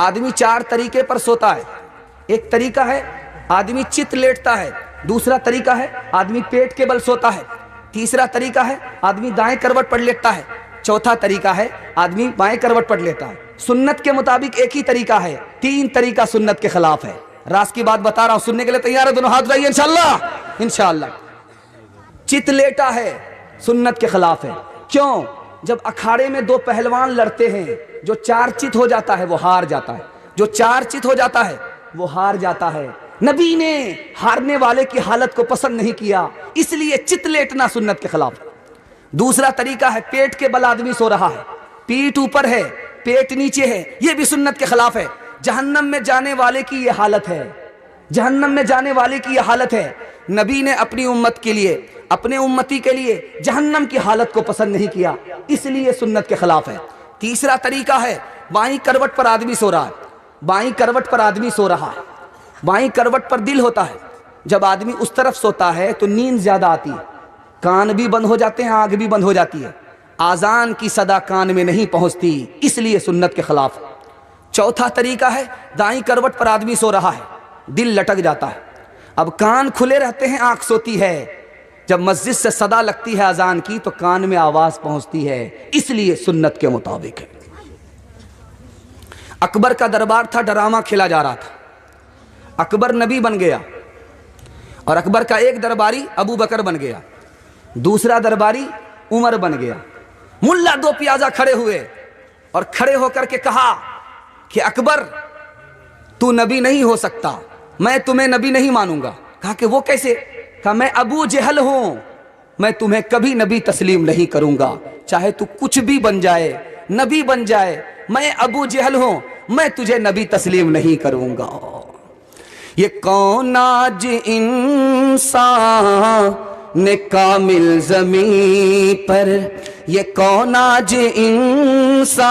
आदमी 4 तरीके पर सोता है। एक तरीका है आदमी चित लेटता है, दूसरा तरीका है आदमी पेट के बल सोता है, तीसरा तरीका है आदमी दाएं करवट पर लेटता है, चौथा तरीका है आदमी बाएं करवट पर लेटा है। सुन्नत के मुताबिक एक ही तरीका है, 3 तरीका सुन्नत के खिलाफ है। राज की बात बता रहा हूं, सुनने के लिए तैयार है? दोनों हाथ उठाइए इंशाअल्लाह। इंशाअल्लाह चित लेटा है सुन्नत के खिलाफ है। क्यों? जब अखाड़े में 2 पहलवान लड़ते हैं, जो 4 चित हो जाता है वो हार जाता है, जो 4 चित हो जाता है वो हार जाता है। नबी ने हारने वाले की हालत को पसंद नहीं किया, इसलिए चित लेटना सुन्नत के खिलाफ है। दूसरा तरीका है पेट के बल आदमी सो रहा है, पीठ ऊपर है पेट नीचे है, यह भी सुन्नत के खिलाफ है। जहन्नम में जाने वाले की यह हालत है, जहन्नम में जाने वाले की यह हालत है। नबी ने अपनी उम्मत के लिए, अपने उम्मती के लिए जहन्नम की हालत को पसंद नहीं किया, इसलिए सुन्नत के खिलाफ है। तीसरा तरीका है बाईं करवट पर आदमी सो रहा है, बाईं करवट पर आदमी सो रहा है, बाईं करवट पर दिल होता है। जब आदमी उस तरफ सोता है तो नींद ज्यादा आती है, कान भी बंद हो जाते हैं, आंख भी बंद हो जाती है, आजान की सदा कान में नहीं पहुंचती, इसलिए सुन्नत के खिलाफ है। चौथा तरीका है दाईं करवट पर आदमी सो रहा है, दिल लटक जाता है, अब कान खुले रहते हैं, आंख सोती है। जब मस्जिद से सदा लगती है अजान की तो कान में आवाज पहुंचती है, इसलिए सुन्नत के मुताबिक है। अकबर का दरबार था, ड्रामा खेला जा रहा था। अकबर नबी बन गया और अकबर का एक दरबारी अबू बकर बन गया, दूसरा दरबारी उमर बन गया। मुल्ला 2 प्याजा खड़े हुए और खड़े होकर के कहा कि अकबर तू नबी नहीं हो सकता, मैं तुम्हें नबी नहीं मानूंगा। कहा कि वो कैसे? कहा मैं अबू जहल हूं, मैं तुम्हें कभी नबी तस्लीम नहीं करूंगा, चाहे तू कुछ भी बन जाए, नबी बन जाए, मैं अबू जहल हूं, मैं तुझे नबी तस्लीम नहीं करूंगा। ये कौन आज इंसान ने कामिल ज़मीं पर, ये कौन आज इंसान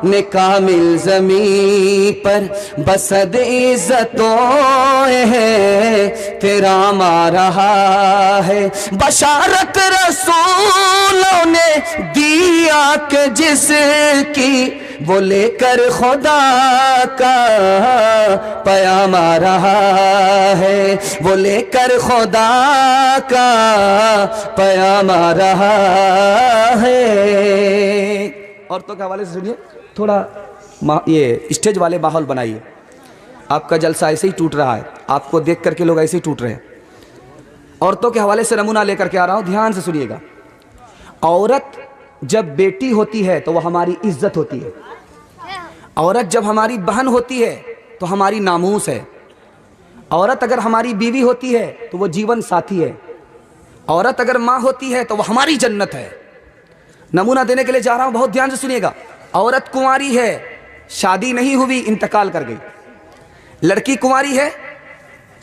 ने कामिल ज़मीं पर, बसद इज़्ज़तों है तेरा मा रहा है। बशारत रसूलों ने दिया कि जिसकी वो लेकर खुदा का पयाम आ रहा है, वो लेकर खुदा का पयाम आ रहा है। औरतों के हवाले से सुनिए, थोड़ा ये स्टेज वाले माहौल बनाइए। आपका जलसा ऐसे ही टूट रहा है, आपको देख करके लोग ऐसे ही टूट रहे हैं। औरतों के हवाले से नमूना लेकर के आ रहा हूं, ध्यान से सुनिएगा। औरत जब बेटी होती है तो वह हमारी इज्जत होती है, औरत जब हमारी बहन होती है तो हमारी नामूस है, औरत अगर हमारी बीवी होती है तो वो जीवन साथी है, औरत अगर माँ होती है तो वह हमारी जन्नत है। नमूना देने के लिए जा रहा हूं, बहुत ध्यान से सुनिएगा। औरत कुंवारी है, शादी नहीं हुई, इंतकाल कर गई। लड़की कुंवारी है,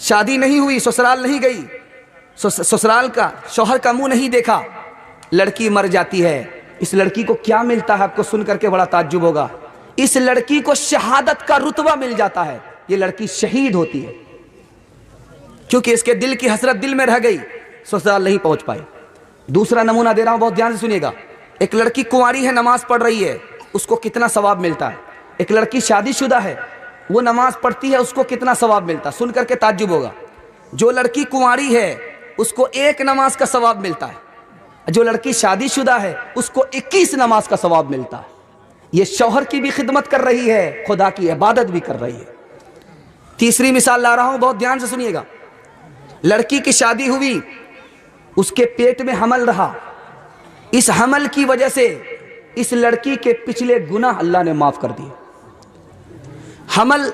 शादी नहीं हुई, ससुराल नहीं गई, ससुराल का शौहर का मुंह नहीं देखा, लड़की मर जाती है। इस लड़की को क्या मिलता है? आपको सुन करके बड़ा ताज्जुब होगा। इस लड़की को शहादत का रुतबा मिल जाता है, ये लड़की शहीद होती है, क्योंकि इसके दिल की हसरत दिल में रह गई, ससुराल नहीं पहुंच पाई। दूसरा नमूना दे रहा हूं, बहुत ध्यान से सुनिएगा। एक लड़की कुंवारी है, नमाज पढ़ रही है, उसको कितना सवाब मिलता है। एक लड़की शादीशुदा है, वो नमाज पढ़ती है, उसको कितना सवाब मिलता है, सुन करके ताज्जुब होगा। जो लड़की कुंवारी है उसको 1 नमाज का सवाब मिलता है, जो लड़की शादीशुदा है उसको 21 नमाज का सवाब मिलता है। ये शौहर की भी खिदमत कर रही है, खुदा की इबादत भी कर रही है। तीसरी मिसाल ला रहा हूं, बहुत ध्यान से सुनिएगा। लड़की की शादी हुई, उसके पेट में हमल रहा, इस हमल की वजह से इस लड़की के पिछले गुनाह अल्लाह ने माफ कर दिए। हमल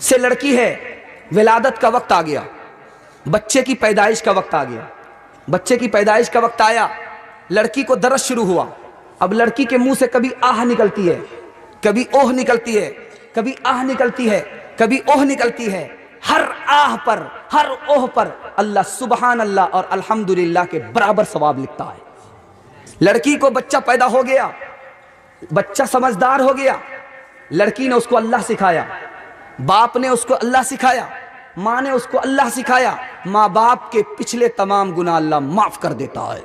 से लड़की है, विलादत का वक्त आ गया, बच्चे की पैदाइश का वक्त आ गया। बच्चे की पैदाइश का वक्त आया, लड़की को दर्द शुरू हुआ। अब लड़की के मुंह से कभी आह निकलती है, कभी ओह निकलती है, कभी आह निकलती है, कभी ओह निकलती है। हर आह पर, हर ओह पर अल्लाह सुबहान अल्लाह और अल्हम्दुलिल्लाह के बराबर सवाब लिखता है। लड़की को बच्चा पैदा हो गया, बच्चा समझदार हो गया, लड़की ने उसको अल्लाह सिखाया, बाप ने उसको अल्लाह सिखाया, माँ ने उसको अल्लाह सिखाया। माँ बाप के पिछले तमाम गुनाह अल्लाह माफ कर देता है।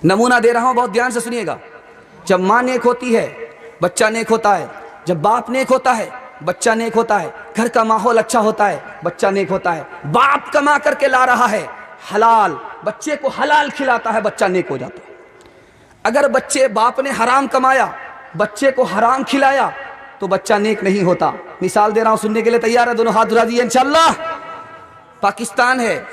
नमूना दे रहा हूं, बहुत ध्यान से सुनिएगा। जब माँ नेक होती है, बच्चा नेक होता है। जब बाप नेक होता है बच्चा नेक होता है, घर का माहौल अच्छा होता है बच्चा नेक होता है। बाप कमा करके ला रहा है हलाल, बच्चे को हलाल खिलाता है, बच्चा नेक हो जाता है। अगर बच्चे बाप ने हराम कमाया बच्चे को हराम खिलाया तो बच्चा नेक नहीं होता। मिसाल दे रहा हूं, सुनने के लिए तैयार है? दोनों हाथ उठा दिए इंशाअल्लाह। पाकिस्तान है,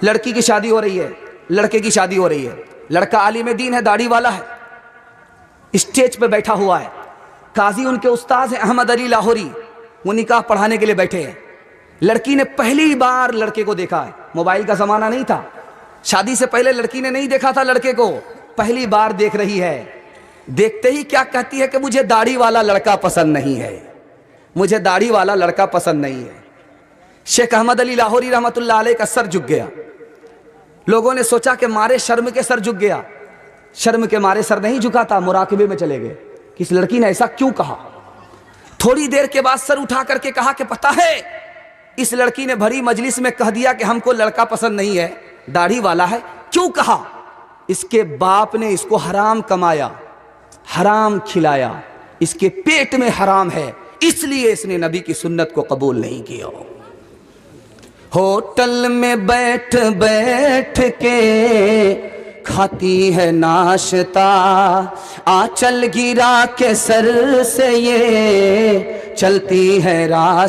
लड़की की शादी हो रही है, लड़के की शादी हो रही है। लड़का आलिम दीन है, दाढ़ी वाला है, स्टेज पे बैठा हुआ है। काजी उनके उस्ताद हैं अहमद अली लाहौरी, वो निकाह पढ़ाने के लिए बैठे हैं। लड़की ने पहली बार लड़के को देखा है, मोबाइल का जमाना नहीं था, शादी से पहले लड़की ने नहीं देखा था लड़के को, पहली बार देख रही है। देखते ही क्या कहती है कि मुझे दाढ़ी वाला लड़का पसंद नहीं है, मुझे दाढ़ी वाला लड़का पसंद नहीं है। शेख अहमद अली लाहौरी रहमतुल्लाह अलैह का सर झुक गया। लोगों ने सोचा कि मारे शर्म के सर झुक गया, शर्म के मारे सर नहीं झुका था, मुराकबे में चले गए कि इस लड़की ने ऐसा क्यों कहा। थोड़ी देर के बाद सर उठा करके कहा कि पता है इस लड़की ने भरी मजलिस में कह दिया कि हमको लड़का पसंद नहीं है, दाढ़ी वाला है। क्यों कहा? इसके बाप ने इसको हराम कमाया, हराम खिलाया, इसके पेट में हराम है, इसलिए इसने नबी की सुन्नत को कबूल नहीं किया। होटल में बैठ बैठ के खाती है नाश्ता, आंचल गिरा के सर से ये चलती है रास्ता।